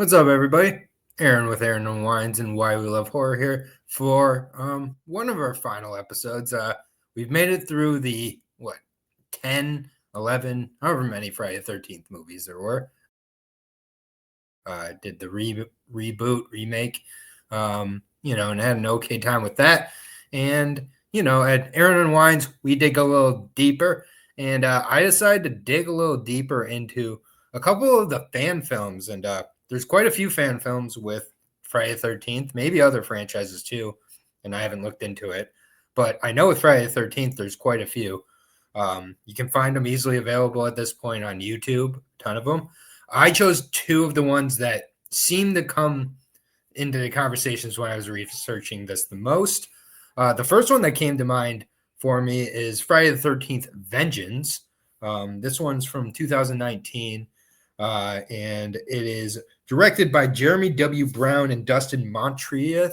What's up, everybody? Aaron with Aaron and Wines and Why We Love Horror here for one of our final episodes. We've made it through the 10, 11, however many Friday the 13th movies there were. Did the reboot, remake, and had an okay time with that. And, at Aaron and Wines, we dig a little deeper. And I decided to dig a little deeper into a couple of the fan films. And there's quite a few fan films with Friday the 13th, maybe other franchises too. And I haven't looked into it. But I know with Friday the 13th, there's quite a few. You can find them easily available at this point on YouTube, a ton of them. I chose two of the ones that seemed to come into the conversations when I was researching this the most. The first one that came to mind for me is Friday the 13th Vengeance. This one's from 2019, and it is directed by Jeremy W. Brown and Dustin Moncrief.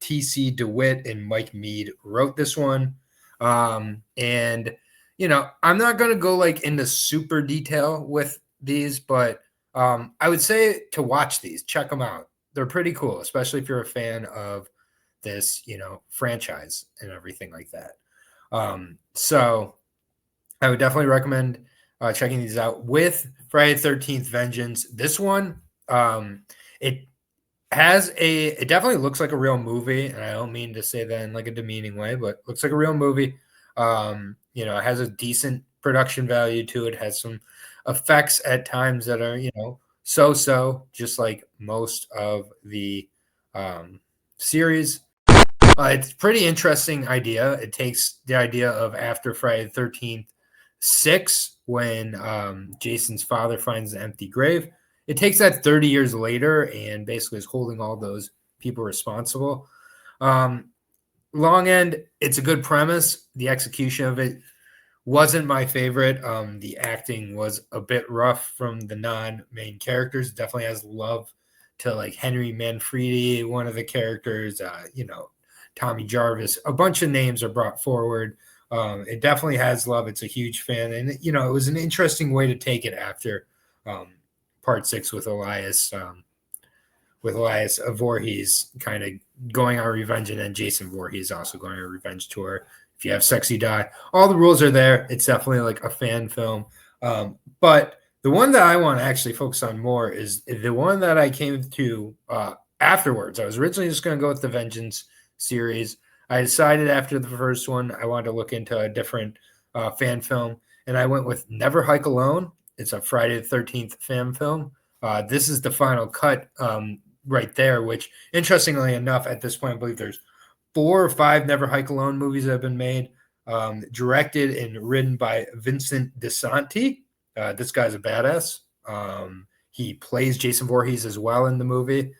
T.C. DeWitt and Mike Mead wrote this one. I'm not going to go into super detail with these, but I would say to watch these, check them out. They're pretty cool, especially if you're a fan of this, franchise and everything like that. So I would definitely recommend checking these out with Friday the 13th Vengeance. This one, it definitely looks like a real movie, and I don't mean to say that in a demeaning way, but looks like a real movie. It has a decent production value to it, has some effects at times that are, so, just like most of the series. It's a pretty interesting idea. It takes the idea of after Friday the 13th, 6, when Jason's father finds an empty grave. It takes that 30 years later and basically is holding all those people responsible. Long End, it's a good premise. The execution of it wasn't my favorite. The acting was a bit rough from the non-main characters. It definitely has love to Henry Manfredi, one of the characters, Tommy Jarvis. A bunch of names are brought forward. It definitely has love. It's a huge fan. And, it was an interesting way to take it after part 6 with Elias Voorhees kind of going on revenge, and then Jason Voorhees also going on a revenge tour. If you have Sexy Die, all the rules are there. It's definitely a fan film. But the one that I want to actually focus on more is the one that I came to afterwards. I was originally just going to go with the Vengeance series. I decided after the first one, I wanted to look into a different fan film, and I went with Never Hike Alone. It's a Friday the 13th fan film. This is the final cut right there, which, interestingly enough, at this point, I believe there's 4 or 5 Never Hike Alone movies that have been made, directed and written by Vincent DeSanti. This guy's a badass. He plays Jason Voorhees as well in the movie.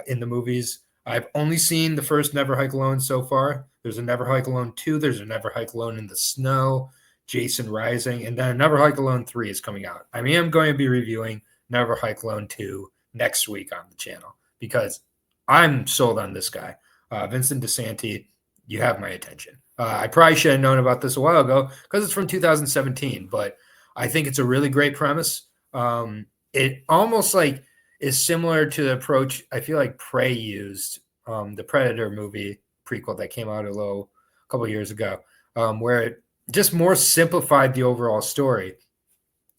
In the movies, I've only seen the first Never Hike Alone so far. There's a Never Hike Alone 2. There's a Never Hike Alone in the Snow, Jason Rising, and then Never Hike Alone 3 is coming out. I am going to be reviewing Never Hike Alone 2 next week on the channel because I'm sold on this guy. Vincent DeSanti, you have my attention. I probably should have known about this a while ago because it's from 2017, but I think it's a really great premise. It almost is similar to the approach I feel like Prey used, the Predator movie prequel that came out a couple of years ago, where it just more simplified the overall story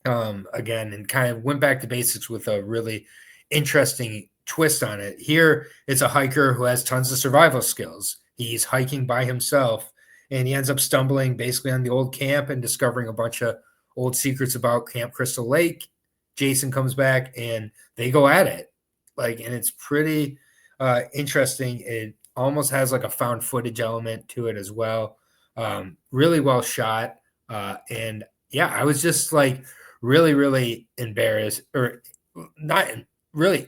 again and kind of went back to basics with a really interesting twist on it. Here, it's a hiker who has tons of survival skills. He's hiking by himself, and he ends up stumbling basically on the old camp and discovering a bunch of old secrets about Camp Crystal Lake. Jason comes back, and they go at it. And it's pretty interesting. It almost has a found footage element to it as well. Really well shot. And yeah, I was just really, really embarrassed, or not really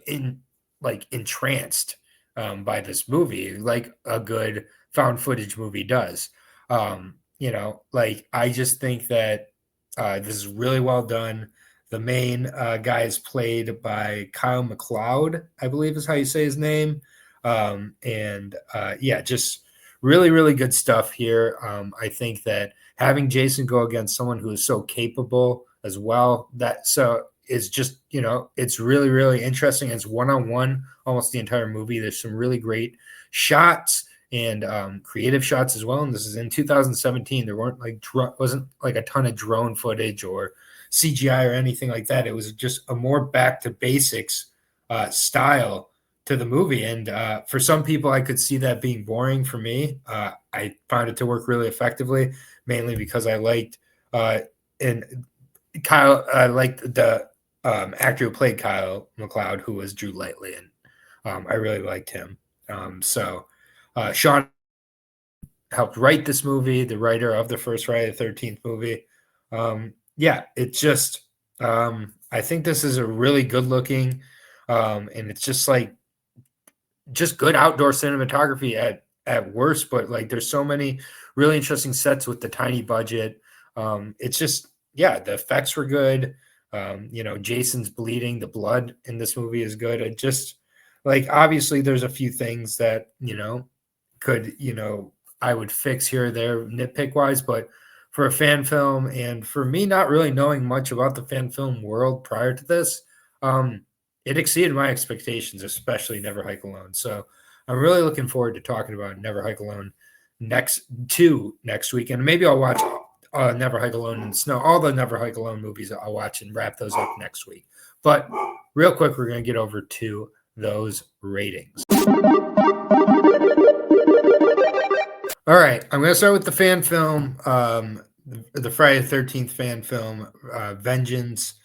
entranced by this movie, like a good found footage movie does. I just think that this is really well done. The main guy is played by Kyle MacLeod, I believe is how you say his name. Just really, really good stuff here. I think that having Jason go against someone who is so capable as well, is just, it's really, really interesting. It's one-on-one almost the entire movie. There's some really great shots and creative shots as well. And this is in 2017. There wasn't like a ton of drone footage or CGI or anything like that. It was just a more back to basics style to the movie. And for some people, I could see that being boring. For me, I found it to work really effectively, mainly because I liked and Kyle, I liked the actor who played Kyle MacLeod, who was Drew Lightly, and I really liked him. So Sean helped write this movie, the writer of the first Friday the 13th movie. Yeah, it's just I think this is a really good looking, and it's just like just good outdoor cinematography at worst, but like there's so many really interesting sets with the tiny budget. It's just, yeah, the effects were good. Jason's bleeding, the blood in this movie is good. It just like obviously there's a few things that could I would fix here or there nitpick wise, but for a fan film and for me not really knowing much about the fan film world prior to this, it exceeded my expectations, especially Never Hike Alone. So I'm really looking forward to talking about Never Hike Alone next week, and maybe I'll watch Never Hike Alone in the Snow. All the Never Hike Alone movies I'll watch and wrap those up next week. But real quick, we're going to get over to those ratings. All right, I'm going to start with the fan film, the Friday the 13th fan film, Vengeance.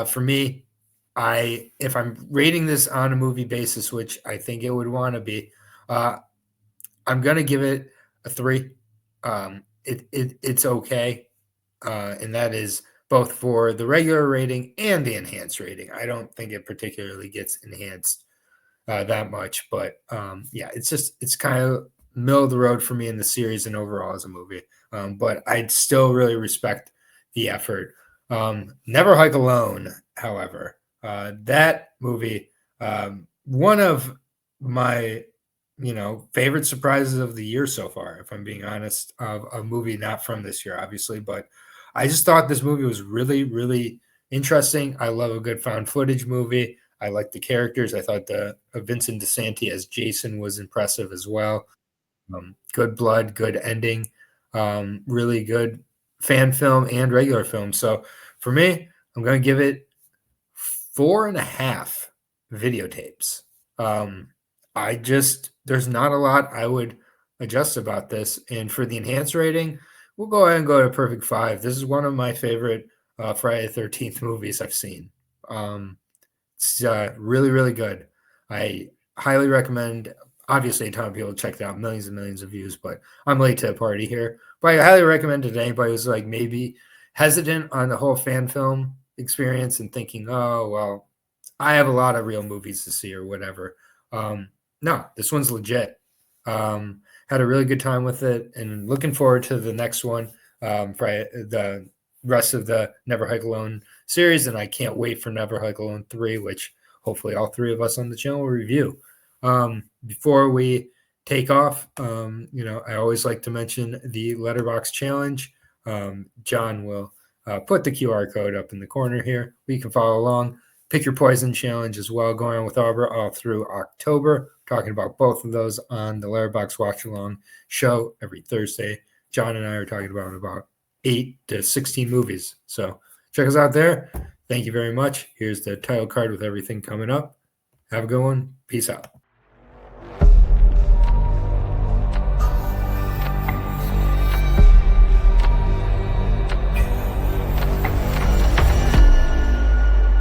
For me, if I'm rating this on a movie basis, which I think it would want to be, I'm going to give it a 3. It's okay, and that is both for the regular rating and the enhanced rating. I don't think it particularly gets enhanced that much, but yeah, it's kind of middle of the road for me in the series and overall as a movie. But I'd still really respect the effort. Never Hike Alone, however, that movie, one of my favorite surprises of the year so far, if I'm being honest, of a movie not from this year, obviously, but I just thought this movie was really, really interesting. I love a good found footage movie. I like the characters. I thought the Vincent DeSanti as Jason was impressive as well. Good blood, good ending, really good fan film and regular film. So for me, I'm going to give it 4.5 videotapes. There's not a lot I would adjust about this. And for the enhanced rating, we'll go ahead and go to perfect 5. This is one of my favorite Friday the 13th movies I've seen. It's really, really good. I highly recommend. Obviously, a ton of people checked it out, millions and millions of views, but I'm late to the party here. But I highly recommend it to anybody who's like maybe hesitant on the whole fan film experience and thinking, oh, well, I have a lot of real movies to see or whatever. No, this one's legit. Had a really good time with it and looking forward to the next one for the rest of the Never Hike Alone series. And I can't wait for Never Hike Alone 3, which hopefully all 3 of us on the channel will review. Before we take off, I always like to mention the Letterboxd challenge. John will put the QR code up in the corner here. We can follow along. Pick Your Poison challenge as well, going on with Arbor all through October. Talking about both of those on the Letterboxd Watch Along show every Thursday. John and I are talking about 8 to 16 movies. So check us out there. Thank you very much. Here's the title card with everything coming up. Have a good one. Peace out.